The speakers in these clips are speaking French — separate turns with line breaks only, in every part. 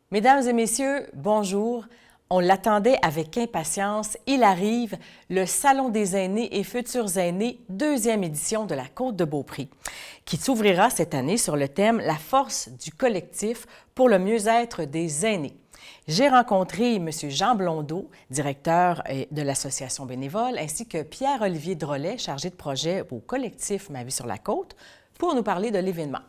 Mesdames et messieurs, bonjour. On l'attendait avec impatience. Il arrive, le Salon des aînés et futurs aînés, deuxième édition de la Côte de Beaupré, qui s'ouvrira cette année sur le thème « La force du collectif pour le mieux-être des aînés ». J'ai rencontré M. Jean Blondeau, directeur de l'Association bénévole, ainsi que Pierre-Olivier Drolet, chargé de projet au collectif Ma vie sur la côte, pour nous parler de l'événement.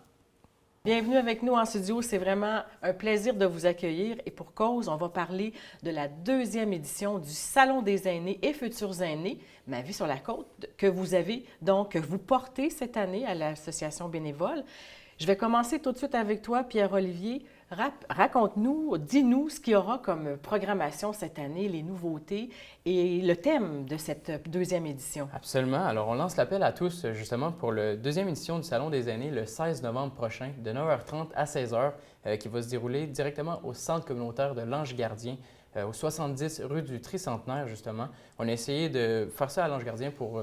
Bienvenue avec nous en studio. C'est vraiment un plaisir de vous accueillir. Et pour cause, on va parler de la deuxième édition du Salon des aînés et futurs aînés, Ma vie sur la côte, que vous portez cette année à l'Association bénévole. Je vais commencer tout de suite avec toi, Pierre-Olivier. Raconte-nous, dis-nous ce qu'il y aura comme programmation cette année, les nouveautés et le thème de cette deuxième édition.
Absolument. Alors, on lance l'appel à tous justement pour la deuxième édition du Salon des aînés le 16 novembre prochain, de 9h30 à 16h, qui va se dérouler directement au centre communautaire de l'Ange Gardien, au 70 rue du Tricentenaire, justement. On a essayé de faire ça à l'Ange Gardien pour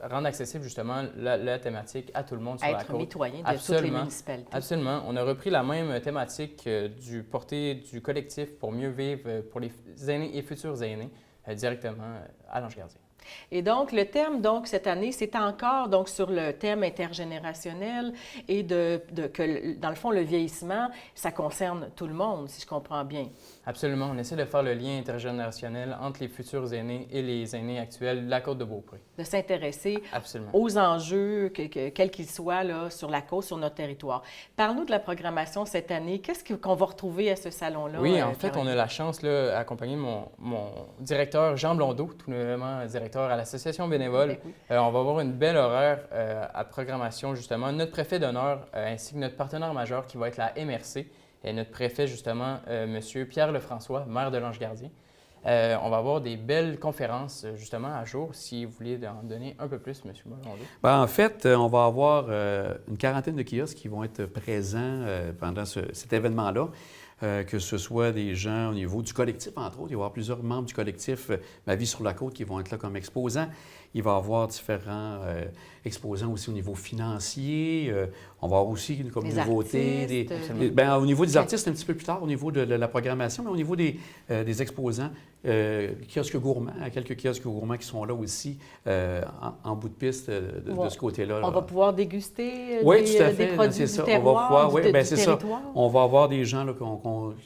rendre accessible justement la thématique à tout le monde sur la côte.
Être mitoyen de toutes les municipalités.
Absolument. On a repris la même thématique du portée du collectif pour mieux vivre pour les aînés et futurs aînés directement à l'Ange Gardien.
Et donc, le thème, cette année, c'est encore sur le thème intergénérationnel et que, dans le fond, le vieillissement, ça concerne tout le monde, si je comprends bien.
Absolument. On essaie de faire le lien intergénérationnel entre les futurs aînés et les aînés actuels de la Côte de Beaupré.
De s'intéresser
Absolument.
aux enjeux, quels qu'ils soient, là, sur la côte, sur notre territoire. Parle-nous de la programmation cette année. Qu'est-ce qu'on va retrouver à ce salon-là?
Oui, en fait, on a la chance, là, accompagné de mon directeur Jean Blondeau, tout nouvellement directeur à l'Association bénévole.
Oui.
On va avoir une belle horaire à programmation, justement. Notre préfet d'honneur ainsi que notre partenaire majeur qui va être la MRC et notre préfet, justement, M. Pierre Lefrançois, maire de l'Ange Gardien. On va avoir des belles conférences, justement, à jour, si vous voulez en donner un peu plus, M. Blondeau.
Bien, en fait, on va avoir une quarantaine de kiosques qui vont être présents pendant cet événement-là. Que ce soit des gens au niveau du collectif, entre autres. Il va y avoir plusieurs membres du collectif Ma vie sur la côte qui vont être là comme exposants. Il va y avoir différents exposants aussi au niveau financier. On va avoir aussi comme nouveauté. Au niveau des artistes, un petit peu plus tard, au niveau de la programmation, mais au niveau des exposants, kiosques gourmands, quelques kiosques gourmands qui sont là aussi en bout de piste de ce côté-là.
On va pouvoir déguster
des
produits
du
terroir,
du territoire. Ça. On va avoir des gens là,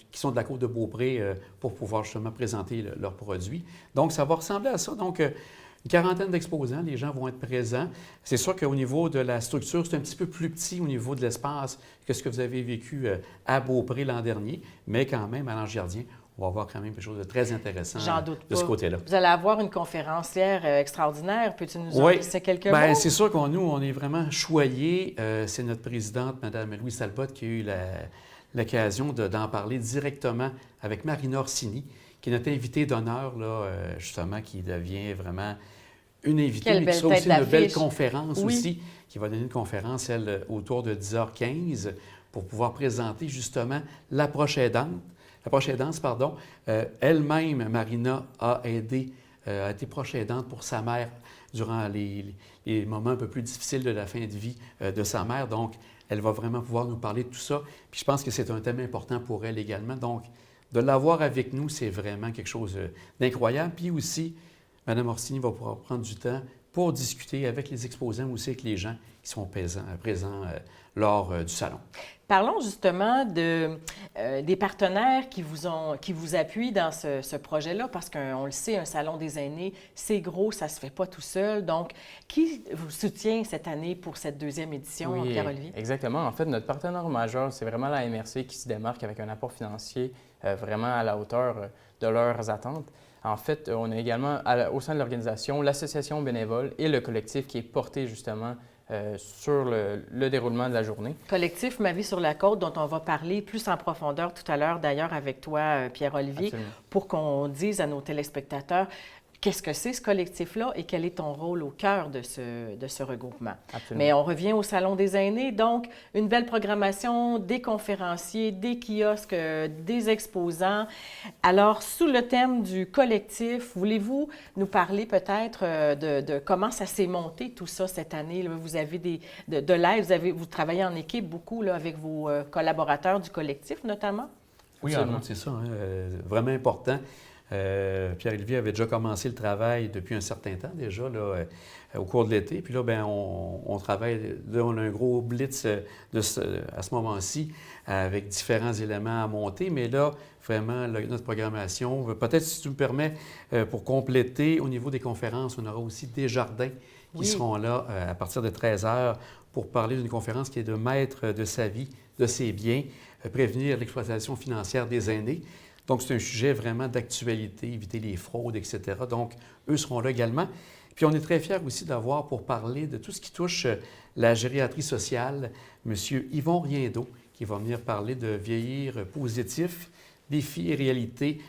qui sont de la Côte de Beaupré pour pouvoir justement présenter leurs produits. Donc, ça va ressembler à ça. Donc, une quarantaine d'exposants, les gens vont être présents. C'est sûr qu'au niveau de la structure, c'est un petit peu plus petit au niveau de l'espace que ce que vous avez vécu à Beaupré l'an dernier, mais quand même, à l'Ange Gardien, on va avoir quand même quelque chose de très intéressant de ce côté-là.
Vous allez avoir une conférencière extraordinaire. Peux-tu nous en dire quelques mots?
C'est sûr on est vraiment choyés. C'est notre présidente, Mme Louise Talbot, qui a eu l'occasion d'en parler directement avec Marina Orsini, qui est notre invitée d'honneur, là, justement, qui devient vraiment une invitée, mais qui sera aussi une belle conférence aussi, qui va donner une conférence, elle, autour de 10h15, pour pouvoir présenter justement l'approche aidante. L'approche aidante, pardon. Elle-même, Marina, a été proche aidante pour sa mère durant les moments un peu plus difficiles de la fin de vie de sa mère. Donc, elle va vraiment pouvoir nous parler de tout ça. Puis je pense que c'est un thème important pour elle également. Donc, de l'avoir avec nous, c'est vraiment quelque chose d'incroyable. Puis aussi, Mme Orsini va pouvoir prendre du temps pour discuter avec les exposants, mais aussi avec les gens qui sont présents lors du salon.
Parlons justement des partenaires qui vous appuient dans ce projet-là, parce qu'on le sait, un salon des aînés, c'est gros, ça ne se fait pas tout seul. Donc, qui vous soutient cette année pour cette deuxième édition, Pierre-Olivier?
Exactement. En fait, notre partenaire majeur, c'est vraiment la MRC qui se démarque avec un apport financier vraiment à la hauteur de leurs attentes. En fait, on a également au sein de l'organisation l'Association bénévole et le collectif qui est porté justement sur le déroulement de la journée.
Collectif Ma vie sur la côte, dont on va parler plus en profondeur tout à l'heure, d'ailleurs, avec toi, Pierre-Olivier, pour qu'on dise à nos téléspectateurs qu'est-ce que c'est ce collectif-là et quel est ton rôle au cœur de ce regroupement.
Absolument.
Mais on revient au Salon des aînés, donc une belle programmation, des conférenciers, des kiosques, des exposants. Alors, sous le thème du collectif, voulez-vous nous parler peut-être de comment ça s'est monté tout ça cette année? Là, vous avez de l'aide, vous travaillez en équipe beaucoup là, avec vos collaborateurs du collectif notamment?
Oui,
Absolument.
c'est ça, hein, vraiment important. Pierre-Olivier avait déjà commencé le travail depuis un certain temps déjà, là, au cours de l'été. Puis là, ben, on travaille, là, on a un gros blitz à ce moment-ci avec différents éléments à monter. Mais là, vraiment, là, notre programmation, peut-être si tu me permets, pour compléter, au niveau des conférences, on aura aussi Desjardins qui seront là à partir de 13 heures pour parler d'une conférence qui est de maître de sa vie, de ses biens, prévenir l'exploitation financière des aînés. Donc, c'est un sujet vraiment d'actualité, éviter les fraudes, etc. Donc, eux seront là également. Puis, on est très fiers aussi d'avoir, pour parler de tout ce qui touche la gériatrie sociale, M. Yvon Riendeau, qui va venir parler de vieillir positif, défis et réalités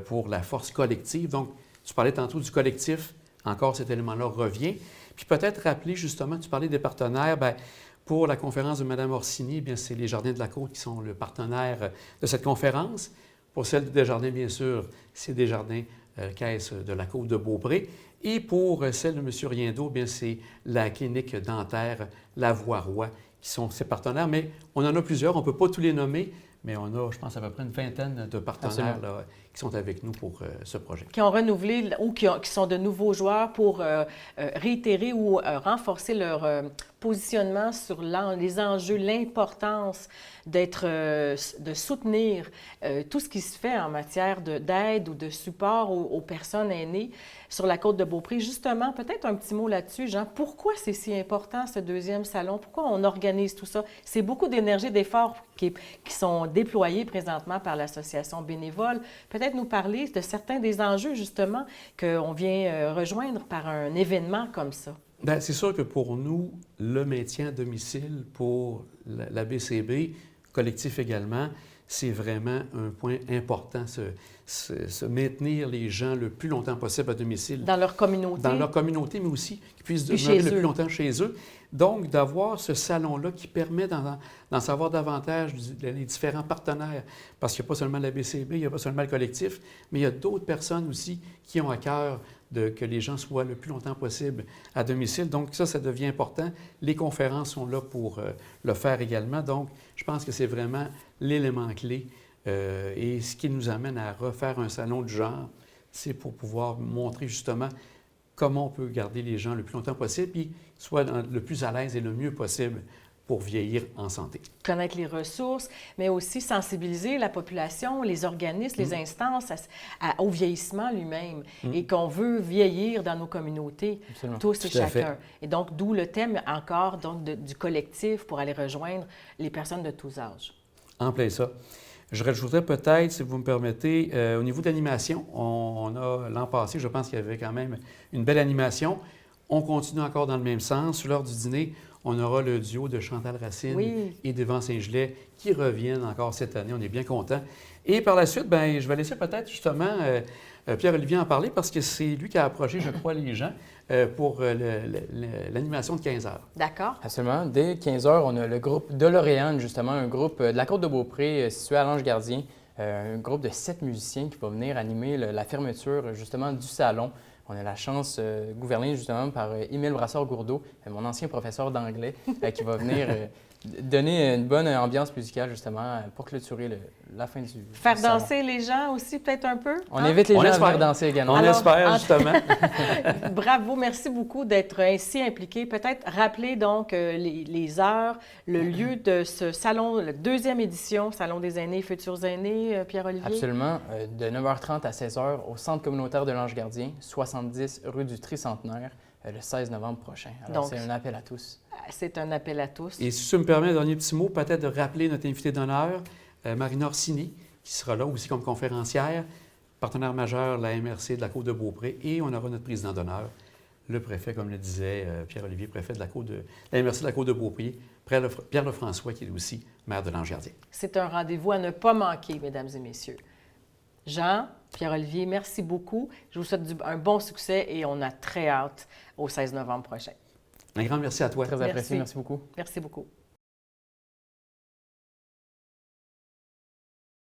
pour la force collective. Donc, tu parlais tantôt du collectif, encore cet élément-là revient. Puis, peut-être rappeler justement, tu parlais des partenaires, bien, pour la conférence de Mme Orsini, bien, c'est les Jardins de la Côte qui sont le partenaire de cette conférence. Pour celle de Desjardins, bien sûr, c'est Desjardins Caisse de la Côte de Beaupré. Et pour celle de M. Riendeau, bien, c'est la clinique dentaire Lavoie-Roy qui sont ses partenaires. Mais on en a plusieurs, on ne peut pas tous les nommer, mais on a, je pense, à peu près une vingtaine de partenaires là, qui sont avec nous pour ce projet.
Qui ont renouvelé ou qui sont de nouveaux joueurs pour réitérer ou renforcer leur positionnement sur les enjeux, l'importance de soutenir tout ce qui se fait en matière d'aide ou de support aux personnes aînées sur la Côte de Beaupré. Justement, peut-être un petit mot là-dessus, Jean. Pourquoi c'est si important, ce deuxième salon? Pourquoi on organise tout ça? C'est beaucoup d'énergie, d'efforts qui sont déployés présentement par l'association bénévole. Peut-être nous parler de certains des enjeux, justement, qu'on vient rejoindre par un événement comme ça.
Bien, c'est sûr que pour nous, le maintien à domicile pour la BCB, collectif également, c'est vraiment un point important, se maintenir les gens le plus longtemps possible à domicile.
Dans leur communauté. Dans
leur communauté, mais aussi qu'ils puissent demeurer le plus longtemps chez eux. Donc, d'avoir ce salon-là qui permet d'en savoir davantage les différents partenaires, parce qu'il n'y a pas seulement la BCB, il n'y a pas seulement le collectif, mais il y a d'autres personnes aussi qui ont à cœur que les gens soient le plus longtemps possible à domicile. Donc, ça devient important. Les conférences sont là pour le faire également. Donc, je pense que c'est vraiment l'élément clé. Et ce qui nous amène à refaire un salon du genre, c'est pour pouvoir montrer justement comment on peut garder les gens le plus longtemps possible, puis soient le plus à l'aise et le mieux possible pour vieillir en santé.
Connaître les ressources, mais aussi sensibiliser la population, les organismes, les instances au vieillissement lui-même et qu'on veut vieillir dans nos communautés, tous et chacun. Et donc, d'où le thème encore donc, du collectif pour aller rejoindre les personnes de tous âges.
En plein ça. Je rajouterais peut-être, si vous me permettez, au niveau de l'animation, on a l'an passé, je pense qu'il y avait quand même une belle animation. On continue encore dans le même sens. Lors du dîner, on aura le duo de Chantal Racine et d'Yvan Saint-Gelais qui reviennent encore cette année. On est bien contents. Et par la suite, bien, je vais laisser peut-être justement Pierre-Olivier en parler parce que c'est lui qui a approché, je crois, les gens pour l'animation de 15 heures.
D'accord.
Absolument. Dès 15 heures, on a le groupe DeLorean, justement, un groupe de la Côte de Beaupré situé à l'Ange-Gardien, un groupe de 7 musiciens qui va venir animer la fermeture, justement, du salon. On a la chance, gouvernée justement par Émile Brassard-Gourdeau, mon ancien professeur d'anglais, qui va venir donner une bonne ambiance musicale justement pour clôturer la fin du
Faire
salon.
Danser les gens aussi peut-être un peu?
On invite les gens à venir danser également.
On espère justement.
Bravo, merci beaucoup d'être ainsi impliqué. Peut-être rappeler donc les heures, le lieu de ce salon, la deuxième édition, Salon des aînés et futurs aînés, Pierre-Olivier?
Absolument. De 9h30 à 16h au Centre communautaire de l'Ange-Gardien, 70 rue du Tricentenaire, le 16 novembre prochain. Alors, c'est un appel à tous.
C'est un appel à tous.
Et si tu me permets, un dernier petit mot, peut-être de rappeler notre invité d'honneur, Marina Orsini, qui sera là aussi comme conférencière, partenaire majeur de la MRC de la Côte de Beaupré, et on aura notre président d'honneur, le préfet, comme le disait Pierre-Olivier, préfet de la MRC de la Côte de Beaupré, Pierre Lefrançois, qui est aussi maire de l'Ange-Gardien.
C'est un rendez-vous à ne pas manquer, mesdames et messieurs. Jean, Pierre-Olivier, merci beaucoup. Je vous souhaite un bon succès et on a très hâte au 16 novembre prochain.
Un grand merci à toi.
Très apprécié. Merci beaucoup.
Merci beaucoup.